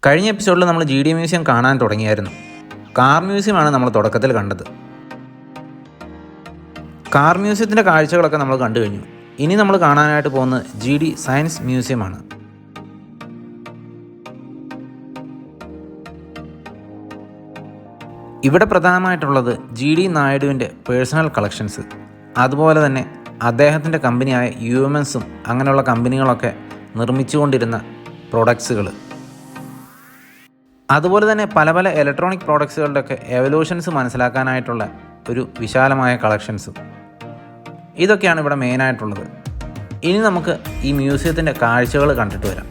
കഴിഞ്ഞ എപ്പിസോഡിൽ നമ്മൾ GD മ്യൂസിയം കാണാൻ തുടങ്ങിയായിരുന്നു. കാർ മ്യൂസിയമാണ് നമ്മൾ തുടക്കത്തിൽ കണ്ടത്. കാർ മ്യൂസിയത്തിൻ്റെ കാഴ്ചകളൊക്കെ നമ്മൾ കണ്ടു കഴിഞ്ഞു. ഇനി നമ്മൾ കാണാനായിട്ട് പോകുന്നത് GD സയൻസ് മ്യൂസിയമാണ്. ഇവിടെ പ്രധാനമായിട്ടുള്ളത് GD നായിഡുവിൻ്റെ പേഴ്സണൽ കളക്ഷൻസ്, അതുപോലെ തന്നെ അദ്ദേഹത്തിൻ്റെ കമ്പനിയായ UMSും അങ്ങനെയുള്ള കമ്പനികളൊക്കെ നിർമ്മിച്ചുകൊണ്ടിരുന്ന പ്രോഡക്ട്സുകൾ, അതുപോലെ തന്നെ പല പല ഇലക്ട്രോണിക് പ്രോഡക്ട്സുകളുടെയൊക്കെ എവല്യൂഷൻസ് മനസ്സിലാക്കാനായിട്ടുള്ള ഒരു വിശാലമായ കളക്ഷൻസും, ഇതൊക്കെയാണ് ഇവിടെ മെയിനായിട്ടുള്ളത്. ഇനി നമുക്ക് ഈ മ്യൂസിയത്തിൻ്റെ കാഴ്ചകൾ കണ്ടിട്ട് വരാം.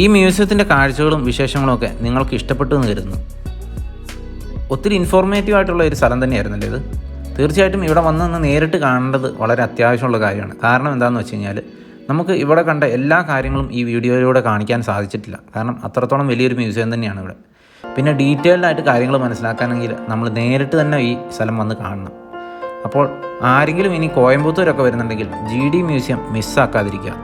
ഈ മ്യൂസിയത്തിൻ്റെ കാഴ്ചകളും വിശേഷങ്ങളും ഒക്കെ നിങ്ങൾക്ക് ഇഷ്ടപ്പെട്ടു എന്ന് കരുതുന്നു. ഒത്തിരി ഇൻഫോർമേറ്റീവ് ആയിട്ടുള്ള ഒരു സ്ഥലം തന്നെയായിരുന്നല്ലേ ഇത്. തീർച്ചയായിട്ടും ഇവിടെ വന്ന് നേരിട്ട് കാണേണ്ടത് വളരെ അത്യാവശ്യമുള്ള കാര്യമാണ്. കാരണം എന്താണെന്ന് വെച്ച് കഴിഞ്ഞാൽ നമുക്ക് ഇവിടെ കണ്ട എല്ലാ കാര്യങ്ങളും ഈ വീഡിയോയിലൂടെ കാണിക്കാൻ സാധിച്ചിട്ടില്ല. കാരണം അത്രത്തോളം വലിയൊരു മ്യൂസിയം തന്നെയാണ് ഇവിടെ. പിന്നെ ഡീറ്റെയിൽഡായിട്ട് കാര്യങ്ങൾ മനസ്സിലാക്കാനെങ്കിൽ നമ്മൾ നേരിട്ട് തന്നെ ഈ സ്ഥലം വന്ന് കാണണം. അപ്പോൾ ആരെങ്കിലും ഇനി കോയമ്പത്തൂരൊക്കെ വരുന്നുണ്ടെങ്കിൽ GD മ്യൂസിയം മിസ്സാക്കാതിരിക്കുക.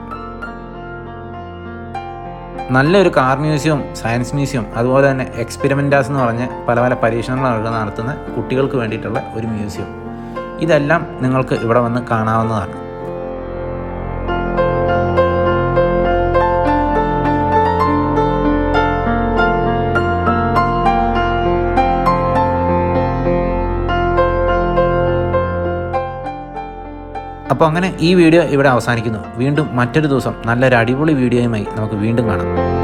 നല്ലൊരു കാർ മ്യൂസിയം, സയൻസ് മ്യൂസിയം, അതുപോലെ തന്നെ എക്സ്പെരിമെൻറ്റാസ് എന്ന് പറഞ്ഞ് പല പല പരീക്ഷണങ്ങളൊക്കെ നടത്തുന്ന കുട്ടികൾക്ക് വേണ്ടിയിട്ടുള്ള ഒരു മ്യൂസിയം, ഇതെല്ലാം നിങ്ങൾക്ക് ഇവിടെ വന്ന് കാണാവുന്നതാണ്. അപ്പോൾ അങ്ങനെ ഈ വീഡിയോ ഇവിടെ അവസാനിക്കുന്നു. വീണ്ടും മറ്റൊരു ദിവസം നല്ലൊരു അടിപൊളി വീഡിയോയുമായി നമുക്ക് വീണ്ടും കാണാം.